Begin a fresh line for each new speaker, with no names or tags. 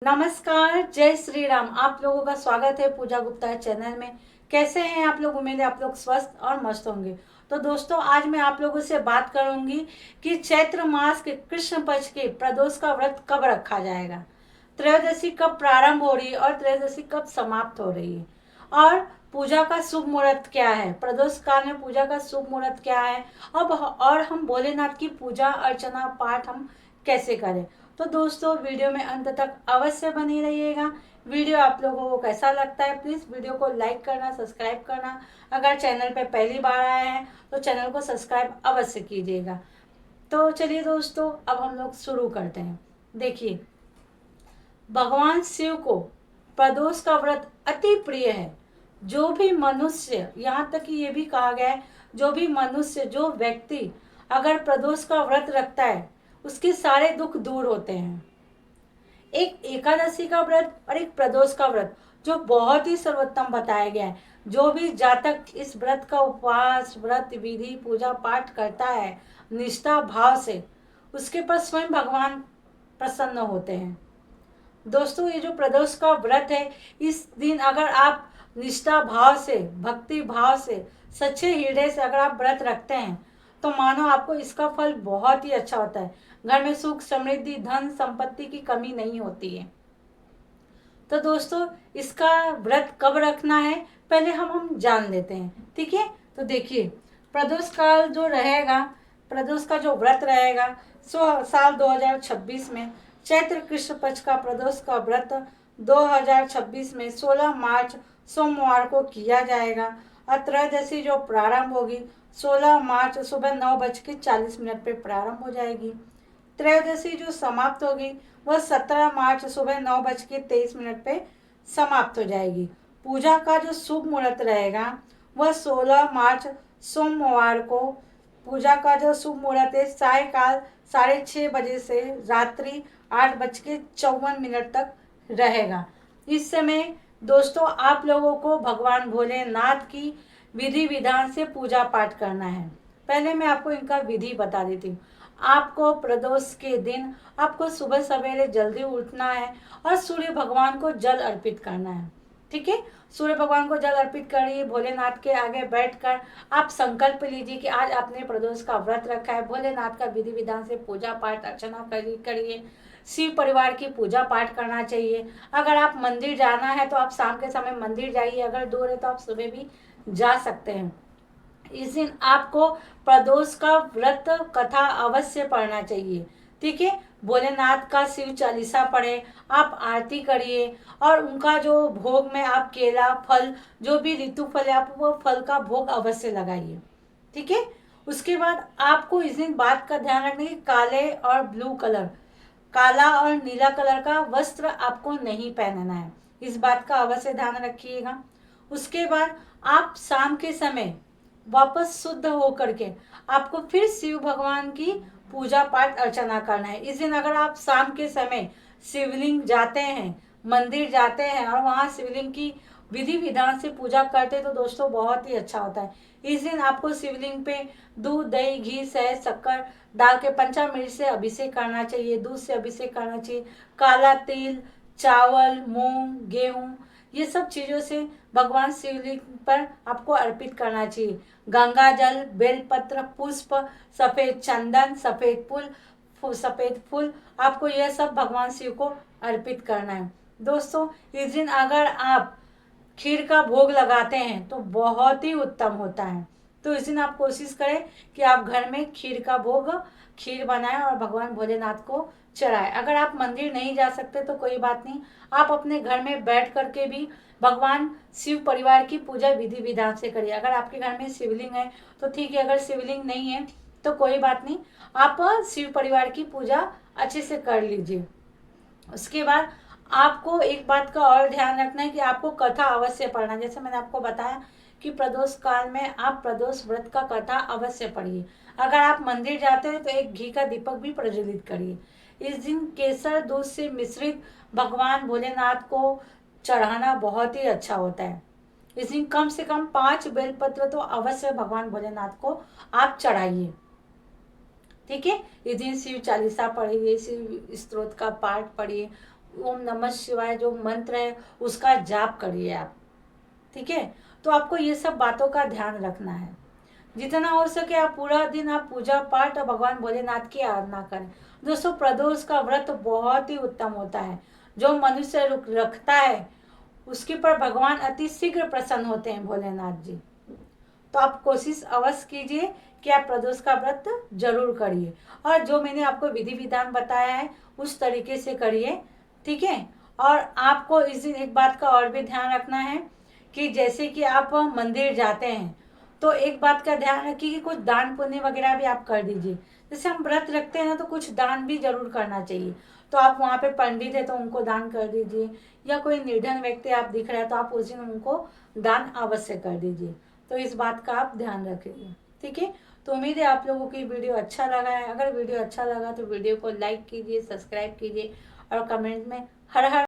नमस्कार, जय श्री राम। आप लोगों का स्वागत है पूजा गुप्ता चैनल में। कैसे हैं आप लोग? उम्मीद है आप लोग स्वस्थ और मस्त होंगे। तो दोस्तों, आज मैं आप लोगों से बात करूंगी कि चैत्र मास के कृष्ण पक्ष के प्रदोष का व्रत कब रखा जाएगा, त्रयोदशी कब प्रारंभ हो रही है और त्रयोदशी कब समाप्त हो रही है, और पूजा का शुभ मुहूर्त क्या है, प्रदोष काल में पूजा का शुभ मुहूर्त क्या है, अब और हम भोलेनाथ की पूजा अर्चना पाठ हम कैसे करें। तो दोस्तों, वीडियो में अंत तक अवश्य बनी रहिएगा। वीडियो आप लोगों को कैसा लगता है, प्लीज़ वीडियो को लाइक करना, सब्सक्राइब करना। अगर चैनल पे पहली बार आए हैं तो चैनल को सब्सक्राइब अवश्य कीजिएगा। तो चलिए दोस्तों, अब हम लोग शुरू करते हैं। देखिए, भगवान शिव को प्रदोष का व्रत अति प्रिय है। जो भी मनुष्य, यहाँ तक कि ये भी कहा गया है, जो भी मनुष्य, जो व्यक्ति अगर प्रदोष का व्रत रखता है उसके सारे दुख दूर होते हैं। एक एकादशी का व्रत और एक प्रदोष का व्रत जो बहुत ही सर्वोत्तम बताया गया है। जो भी जातक इस व्रत का उपवास, व्रत विधि, पूजा पाठ करता है निष्ठा भाव से, उसके पर स्वयं भगवान प्रसन्न होते हैं। दोस्तों, ये जो प्रदोष का व्रत है, इस दिन अगर आप निष्ठा भाव से, भक्ति भाव से, सच्चे हृदय से अगर आप व्रत रखते हैं तो मानो आपको इसका फल बहुत ही अच्छा होता है। घर में सुख समृद्धि धन संपत्ति की कमी नहीं होती है। तो दोस्तों, इसका व्रत कब रखना है पहले हम जान लेते हैं, ठीक है। तो देखिए, प्रदोष काल जो रहेगा, प्रदोष का जो व्रत रहेगा साल 2026 में चैत्र कृष्ण पक्ष का प्रदोष का व्रत 2026 में 16 मार्च सोमवार को किया जाएगा। और त्रयोदशी जो प्रारंभ होगी 16 मार्च सुबह 9:40 पे प्रारंभ हो जाएगी। त्रयोदशी जो समाप्त होगी वह 17 मार्च सुबह 9:23 पे समाप्त हो जाएगी। पूजा का जो शुभ मुहूर्त रहेगा वह 16 मार्च सोमवार को, पूजा का जो शुभ मुहूर्त है सायकाल 6:30 से रात्रि 8:54 तक रहेगा। इस समय दोस्तों, आप लोगों को भगवान भोलेनाथ की विधि विधान से पूजा पाठ करना है। पहले मैं आपको इनका विधि बता देती हूँ। आपको प्रदोष के दिन आपको सुबह सवेरे जल्दी उठना है और सूर्य भगवान को जल अर्पित करना है, ठीक है। सूर्य भगवान को जल अर्पित करिए। भोलेनाथ के आगे बैठकर आप संकल्प लीजिए कि आज आपने प्रदोष का व्रत रखा है। भोलेनाथ का विधि विधान से पूजा पाठ अर्चना करिए। शिव परिवार की पूजा पाठ करना चाहिए। अगर आप मंदिर जाना है तो आप शाम के समय मंदिर जाइए, अगर दूर है तो आप सुबह भी जा सकते हैं। इस दिन आपको प्रदोष का व्रत कथा अवश्य पढ़ना चाहिए, ठीक है। भोलेनाथ का शिव चालीसा पढ़े, आप आरती करिए और उनका जो भोग में आप केला फल, जो भी ऋतु फल है, आप वो फल का भोग अवश्य लगाइए, ठीक है। उसके बाद आपको इस दिन बात का ध्यान रखना है कि काले और ब्लू कलर, काला और नीला कलर का वस्त्र आपको नहीं पहनना है। इस बात का अवश्य ध्यान रखिएगा। उसके बाद आप शाम के समय वापस शुद्ध होकर के आपको फिर शिव भगवान की पूजा पाठ अर्चना करना है। इस दिन अगर आप शाम के समय शिवलिंग जाते हैं, मंदिर जाते हैं और वहाँ शिवलिंग की विधि विधान से पूजा करते हैं तो दोस्तों बहुत ही अच्छा होता है। इस दिन आपको शिवलिंग पे दूध दही घी शहद शक्कर डाल के पंचामृत से अभिषेक करना चाहिए, दूध से अभिषेक करना चाहिए। काला तिल, चावल, मूंग, गेहूँ, ये सब चीज़ों से भगवान शिवलिंग पर आपको अर्पित करना चाहिए। गंगा जल, बेलपत्र, पुष्प, सफ़ेद चंदन, सफ़ेद फूल आपको यह सब भगवान शिव को अर्पित करना है। दोस्तों, इस दिन अगर आप खीर का भोग लगाते हैं तो बहुत ही उत्तम होता है। तो इस दिन आप कोशिश करें कि आप घर में खीर बनाएं और भगवान भोलेनाथ को चढ़ाएं। अगर आप मंदिर नहीं जा सकते तो कोई बात नहीं, आप अपने घर में बैठ करके भी भगवान शिव परिवार की पूजा विधि विधान से करिए। अगर आपके घर में शिवलिंग है तो ठीक है, अगर शिवलिंग नहीं है तो कोई बात नहीं, आप शिव परिवार की पूजा अच्छे से कर लीजिए। उसके बाद आपको एक बात का और ध्यान रखना है कि आपको कथा अवश्य पढ़ना। जैसे मैंने आपको बताया कि प्रदोष काल में आप प्रदोष व्रत का कथा अवश्य पढ़िए। अगर आप मंदिर जाते हैं तो एक घी का दीपक भी प्रज्वलित करिए। इस दिन केसर दूध से मिश्रित भगवान भोलेनाथ को चढ़ाना बहुत ही अच्छा होता है। इस दिन कम से कम 5 बेलपत्र तो अवश्य भगवान भोलेनाथ को आप चढ़ाइए, ठीक है। इस दिन शिव चालीसा पढ़िए, शिव स्तोत्र का पाठ पढ़िए, ओम नमः शिवाय जो मंत्र है उसका जाप करिए आप, ठीक है। तो आपको ये सब बातों का ध्यान रखना है। जितना हो सके आप पूरा दिन आप पूजा पाठ और भगवान भोलेनाथ की आराधना करें। दोस्तों प्रदोष का व्रत बहुत ही उत्तम होता है। जो मनुष्य रखता है उसके पर भगवान अति शीघ्र प्रसन्न होते हैं भोलेनाथ जी। तो आप कोशिश अवश्य कीजिए कि आप प्रदोष का व्रत जरूर करिए, और जो मैंने आपको विधि विधान बताया है उस तरीके से करिए, ठीक है। और आपको इस दिन एक बात का और भी ध्यान रखना है कि जैसे कि आप मंदिर जाते हैं तो एक बात का ध्यान रखिए कि कुछ दान पुण्य वगैरह भी आप कर दीजिए। जैसे हम व्रत रखते हैं ना तो कुछ दान भी जरूर करना चाहिए। तो आप वहाँ पे पंडित है तो उनको दान कर दीजिए, या कोई निर्धन व्यक्ति आप दिख रहा है तो आप उस दिन उनको दान अवश्य कर दीजिए। तो इस बात का आप ध्यान रखिए, ठीक है। तो उम्मीद है आप लोगों की वीडियो अच्छा लगा है। अगर वीडियो अच्छा लगा तो वीडियो को लाइक कीजिए, सब्सक्राइब कीजिए और कमेंट में हर हर